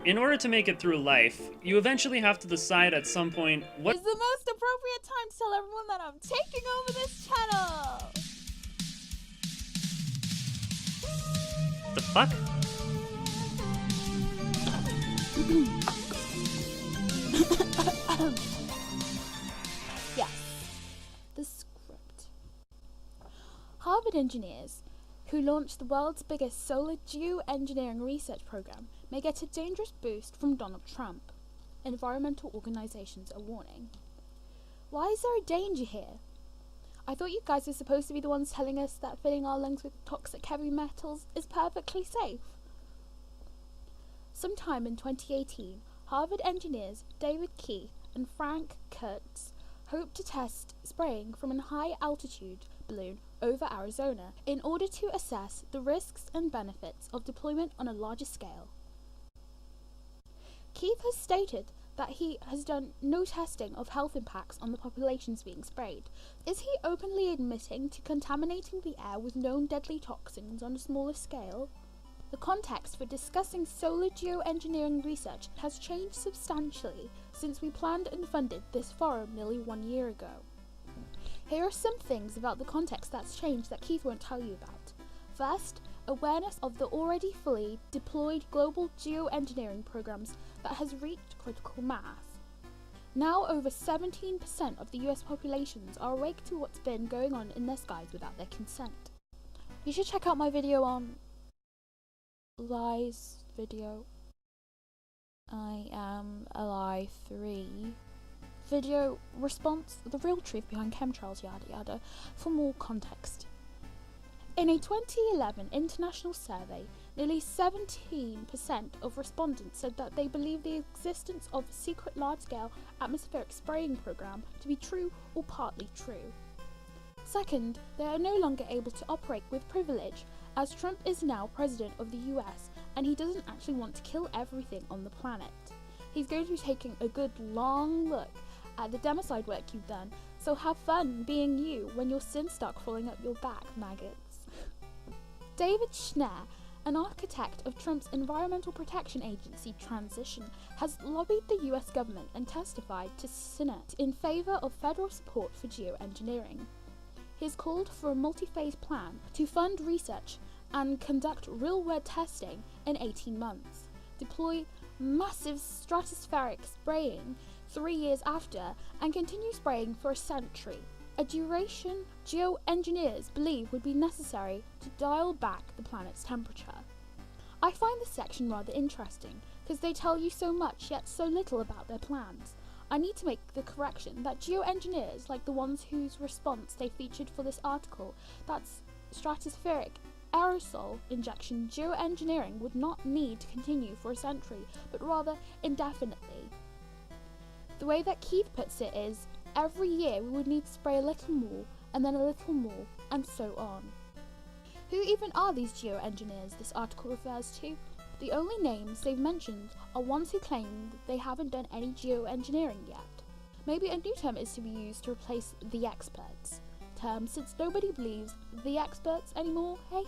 In order to make it through life, you eventually have to decide at some point what is the most appropriate time to tell everyone that I'm taking over this channel. the fuck? Yes, the script. Harvard engineers who launched the world's biggest solar geoengineering research program may get a dangerous boost from Donald Trump. Environmental organizations are warning. Why is there a danger here? I thought you guys were supposed to be the ones telling us that filling our lungs with toxic heavy metals is perfectly safe. Sometime in 2018, Harvard engineers David Key and Frank Kurtz hoped to test spraying from a high-altitude balloon over Arizona in order to assess the risks and benefits of deployment on a larger scale. Keith has stated that he has done no testing of health impacts on the populations being sprayed. Is he openly admitting to contaminating the air with known deadly toxins on a smaller scale? The context for discussing solar geoengineering research has changed substantially since we planned and funded this forum nearly 1 year ago. Here are some things about the context that's changed that Keith won't tell you about. First, awareness of the already fully deployed global geoengineering programs that has reached critical mass. Now over 17% of the US populations are awake to what's been going on in their skies without their consent. You should check out my video on lies video. I am a lie 3. Video response, the real truth behind chemtrails, yada yada, for more context. In a 2011 international survey, nearly 17% of respondents said that they believe the existence of a secret large-scale atmospheric spraying program to be true or partly true. Second, they are no longer able to operate with privilege, as Trump is now president of the US and he doesn't actually want to kill everything on the planet. He's going to be taking a good long look at the democide work you've done, so have fun being you when your sins start crawling up your back, maggots. David Schneer, an architect of Trump's Environmental Protection Agency transition, has lobbied the US government and testified to Senate in favour of federal support for geoengineering. He has called for a multi-phase plan to fund research and conduct real-world testing in 18 months, deploy massive stratospheric spraying 3 years after, and continue spraying for a century, a duration geoengineers believe would be necessary to dial back the planet's temperature. I find this section rather interesting, because they tell you so much yet so little about their plans. I need to make the correction that geoengineers, like the ones whose response they featured for this article, that's stratospheric aerosol injection geoengineering, would not need to continue for a century, but rather indefinitely. The way that Keith puts it is, every year we would need to spray a little more, and then a little more, and so on. Who even are these geoengineers this article refers to? The only names they've mentioned are ones who claim that they haven't done any geoengineering yet. Maybe a new term is to be used to replace the experts term, since nobody believes the experts anymore, hey?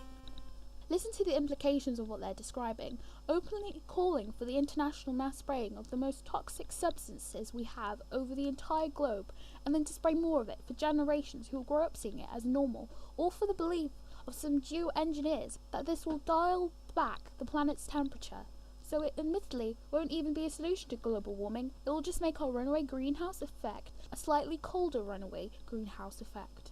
Listen to the implications of what they're describing, openly calling for the international mass spraying of the most toxic substances we have over the entire globe, and then to spray more of it for generations who will grow up seeing it as normal, all for the belief of some geoengineers that this will dial back the planet's temperature. So it admittedly won't even be a solution to global warming, it will just make our runaway greenhouse effect a slightly colder runaway greenhouse effect.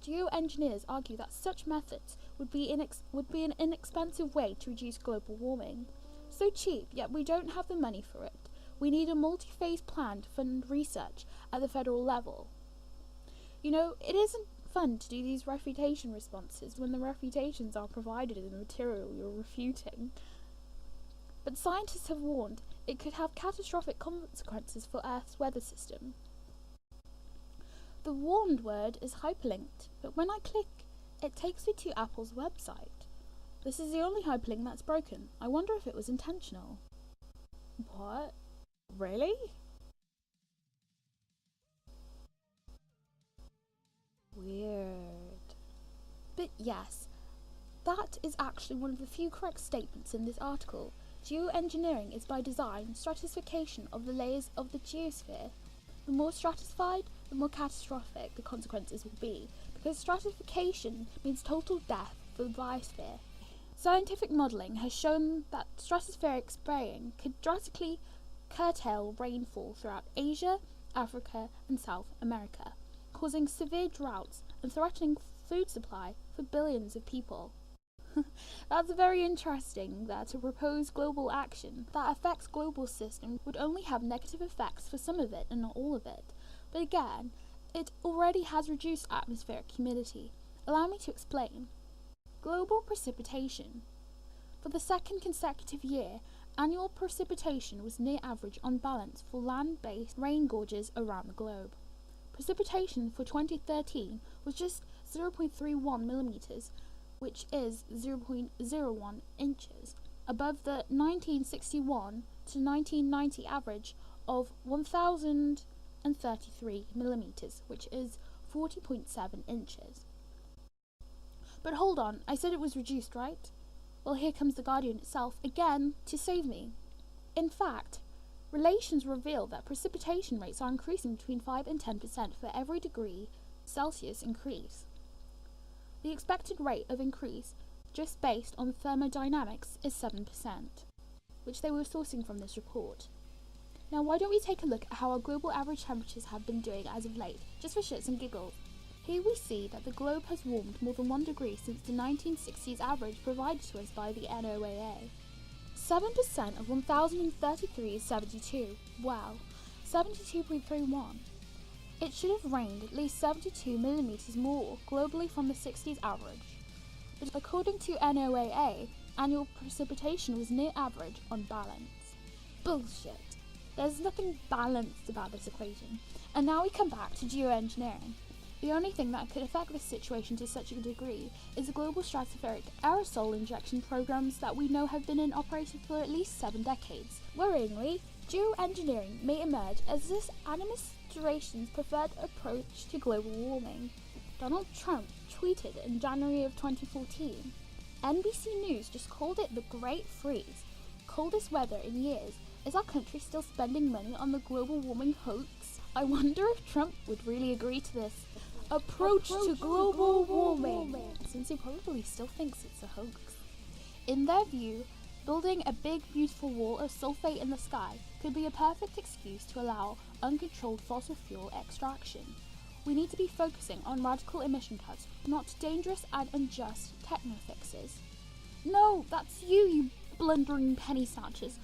Geoengineers argue that such methods would be an inexpensive way to reduce global warming. So cheap, yet we don't have the money for it. We need a multi-phase plan to fund research at the federal level. You know, it isn't fun to do these refutation responses when the refutations are provided in the material you're refuting. But scientists have warned it could have catastrophic consequences for Earth's weather system. The warned word is hyperlinked, but when I click, it takes me to Apple's website. This is the only hyperlink that's broken. I wonder if it was intentional. What? Really? Weird. But yes, that is actually one of the few correct statements in this article. Geoengineering is by design stratification of the layers of the geosphere. The more stratified, the more catastrophic the consequences will be, because stratification means total death for the biosphere. Scientific modelling has shown that stratospheric spraying could drastically curtail rainfall throughout Asia, Africa and South America, causing severe droughts and threatening food supply for billions of people. That's very interesting that a proposed global action that affects global system would only have negative effects for some of it and not all of it. But again, it already has reduced atmospheric humidity. Allow me to explain. Global precipitation. For the second consecutive year, annual precipitation was near average on balance for land-based rain gorges around the globe. Precipitation for 2013 was just 0.31 millimeters, which is 0.01 inches, above the 1961 to 1990 average of 1,033 millimeters, which is 40.7 inches. But hold on, I said it was reduced, right? Well, here comes the Guardian itself again to save me. In fact, relations reveal that precipitation rates are increasing between 5 and 10% for every degree Celsius increase. The expected rate of increase, just based on thermodynamics, is 7%, which they were sourcing from this report. Now, why don't we take a look at how our global average temperatures have been doing as of late, just for shits and giggles. Here we see that the globe has warmed more than 1 degree since the 1960s average provided to us by the NOAA. 7% of 1,033 is 72. Wow, 72.31. It should have rained at least 72 millimeters more globally from the 60s average. But according to NOAA, annual precipitation was near average on balance. Bullshit. There's nothing balanced about this equation. And now we come back to geoengineering. The only thing that could affect this situation to such a degree is the global stratospheric aerosol injection programs that we know have been in operation for at least 7 decades. Worryingly, geoengineering may emerge as this administration's preferred approach to global warming. Donald Trump tweeted in January of 2014, NBC News just called it the Great Freeze, coldest weather in years. Is our country still spending money on the global warming hoax? I wonder if Trump would really agree to this approach to global warming, since he probably still thinks it's a hoax. In their view, building a big beautiful wall of sulfate in the sky could be a perfect excuse to allow uncontrolled fossil fuel extraction. We need to be focusing on radical emission cuts, not dangerous and unjust techno-fixes. No, that's you blundering penny snatchers.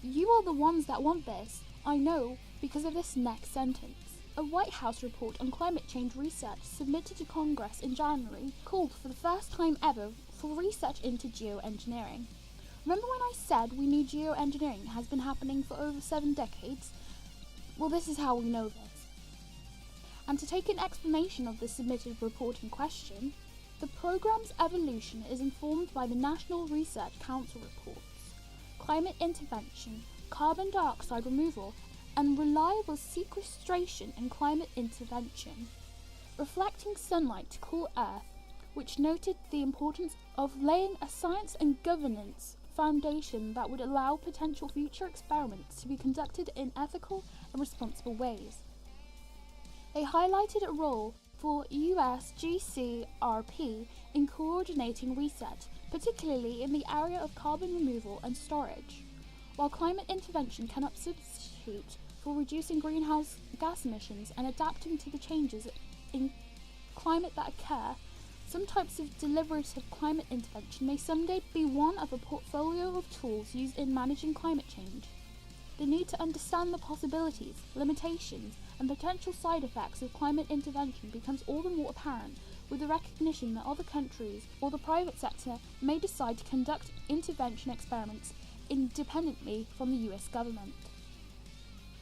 You are the ones that want this. I know, because of this next sentence. A White House report on climate change research submitted to Congress in January called for the first time ever for research into geoengineering. Remember when I said we knew geoengineering has been happening for over 7 decades? Well, this is how we know this. And to take an explanation of the submitted report in question, the program's evolution is informed by the National Research Council reports, climate intervention, carbon dioxide removal, and reliable sequestration and climate intervention, reflecting sunlight to cool Earth, which noted the importance of laying a science and governance foundation that would allow potential future experiments to be conducted in ethical and responsible ways. They highlighted a role for USGCRP in coordinating research, particularly in the area of carbon removal and storage. While climate intervention cannot substitute for reducing greenhouse gas emissions and adapting to the changes in climate that occur, some types of deliberative climate intervention may someday be one of a portfolio of tools used in managing climate change. The need to understand the possibilities, limitations, and potential side effects of climate intervention becomes all the more apparent with the recognition that other countries or the private sector may decide to conduct intervention experiments independently from the US government.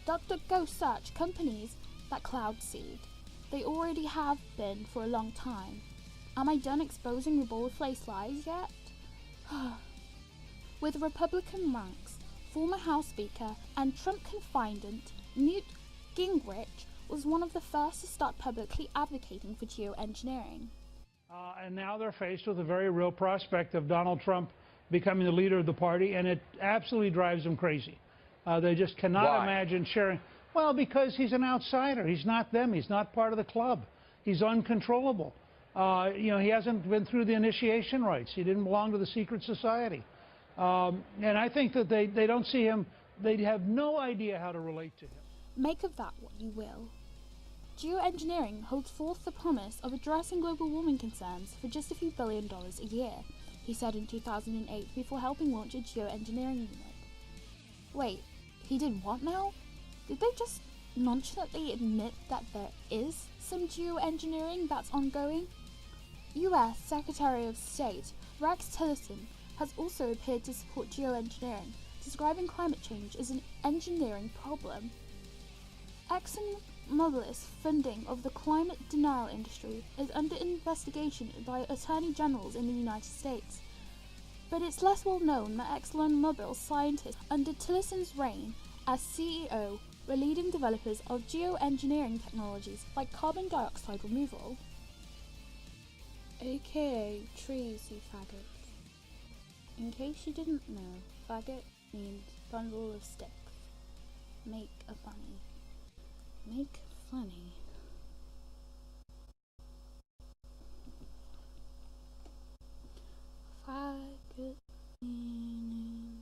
DuckDuckGo search companies that cloud seed. They already have been for a long time. Am I done exposing your bold-faced lies yet? With Republican ranks, former House Speaker and Trump confidant Newt Gingrich was one of the first to start publicly advocating for geoengineering. And now they're faced with a very real prospect of Donald Trump becoming the leader of the party, and it absolutely drives them crazy. They just cannot imagine sharing. Well, because he's an outsider. He's not them. He's not part of the club. He's uncontrollable. You know, he hasn't been through the initiation rites. He didn't belong to the secret society. And I think that they don't see him. They have no idea how to relate to him. Make of that what you will. Geoengineering holds forth the promise of addressing global warming concerns for just a few $1 billion a year, he said in 2008 before helping launch a geoengineering unit. Wait, he did what now? Did they just nonchalantly admit that there is some geoengineering that's ongoing? US Secretary of State Rex Tillerson has also appeared to support geoengineering, describing climate change as an engineering problem. ExxonMobil's funding of the climate denial industry is under investigation by attorney generals in the United States. But it's less well known that ExxonMobil scientists under Tillerson's reign as CEO were leading developers of geoengineering technologies like carbon dioxide removal. AKA trees, you faggots. In case you didn't know, faggot means bundle of sticks. Make a funny. Make funny. Faggot meaning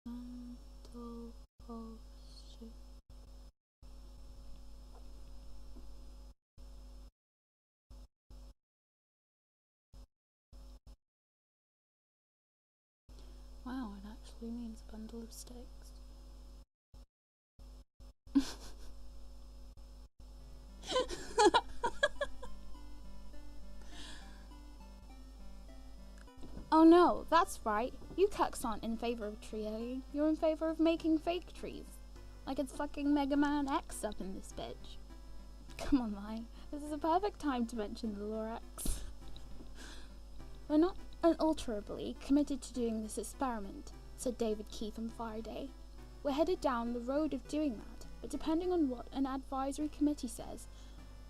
bundle of sticks. Wow, it actually means bundle of sticks. Oh no, that's right. You cucks aren't in favour of tree hugging. You're in favour of making fake trees. Like it's fucking Mega Man X up in this bitch. Come on, Line. This is a perfect time to mention the Lorax. We're not unalterably committed to doing this experiment, said David Keith on Friday. We're headed down the road of doing that, but depending on what an advisory committee says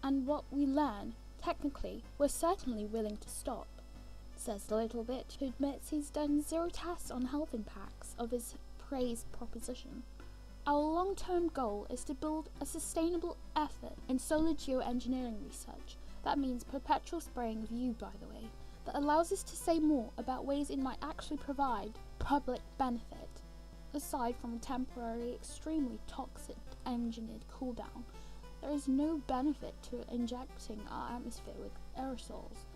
and what we learn, technically, we're certainly willing to stop, says the little bitch who admits he's done 0 tests on health impacts of his praised proposition. Our long-term goal is to build a sustainable effort in solar geoengineering research. That means perpetual spraying of you, by the way, that allows us to say more about ways it might actually provide public benefit. Aside from a temporary, extremely toxic engineered cooldown, there is no benefit to injecting our atmosphere with aerosols.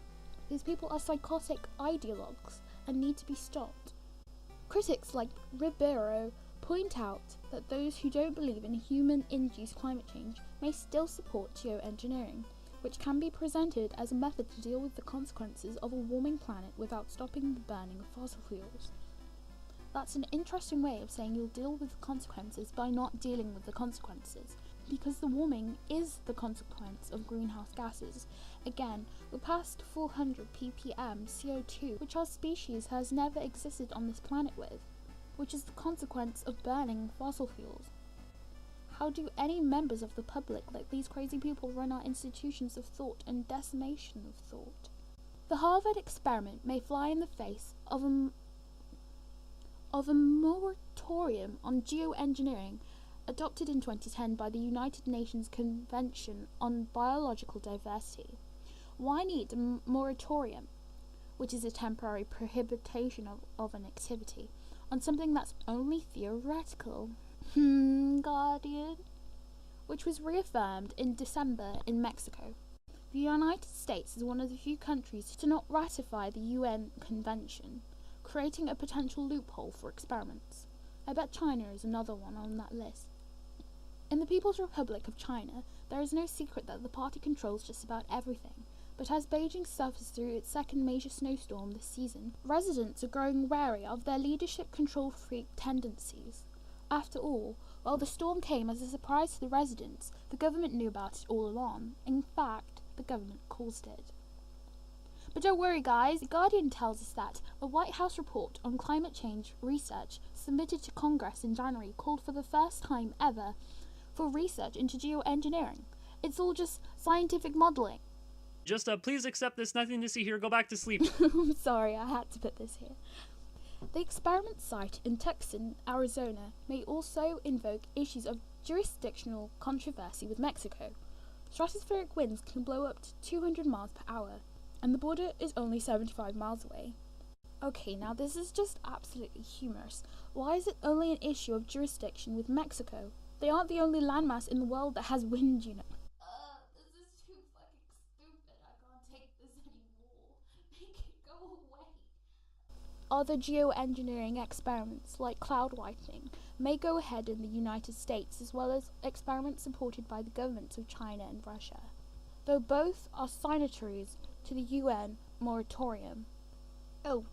These people are psychotic ideologues and need to be stopped. Critics like Ribeiro point out that those who don't believe in human-induced climate change may still support geoengineering, which can be presented as a method to deal with the consequences of a warming planet without stopping the burning of fossil fuels. That's an interesting way of saying you'll deal with the consequences by not dealing with the consequences, because the warming is the consequence of greenhouse gases. Again, we're past 400 ppm CO2, which our species has never existed on this planet with, which is the consequence of burning fossil fuels. How do any members of the public let these crazy people run our institutions of thought and decimation of thought? The Harvard experiment may fly in the face of a moratorium on geoengineering adopted in 2010 by the United Nations Convention on Biological Diversity. Why need a moratorium, which is a temporary prohibition of an activity, on something that's only theoretical? Guardian. Which was reaffirmed in December in Mexico. The United States is one of the few countries to not ratify the UN Convention, creating a potential loophole for experiments. I bet China is another one on that list. In the People's Republic of China, there is no secret that the party controls just about everything, but as Beijing suffers through its second major snowstorm this season, residents are growing wary of their leadership control freak tendencies. After all, while the storm came as a surprise to the residents, the government knew about it all along. In fact, the government caused it. But don't worry guys, The Guardian tells us that a White House report on climate change research submitted to Congress in January called for the first time ever for research into geoengineering. It's all just scientific modelling. Just please accept this, nothing to see here, go back to sleep. I'm sorry, I had to put this here. The experiment site in Tucson, Arizona, may also invoke issues of jurisdictional controversy with Mexico. Stratospheric winds can blow up to 200 miles per hour, and the border is only 75 miles away. Okay, now this is just absolutely humorous. Why is it only an issue of jurisdiction with Mexico? They aren't the only landmass in the world that has wind, you know. This is too fucking stupid. I can't take this anymore. Make it go away. Other geoengineering experiments, like cloud whitening, may go ahead in the United States, as well as experiments supported by the governments of China and Russia, though both are signatories to the UN moratorium. Oh,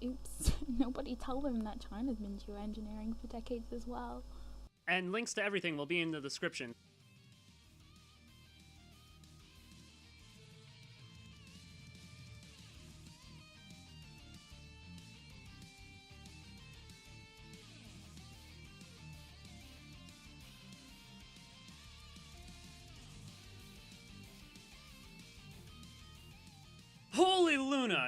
oops. Nobody tell them that China's been geoengineering for decades as well. And links to everything will be in the description. Holy Luna!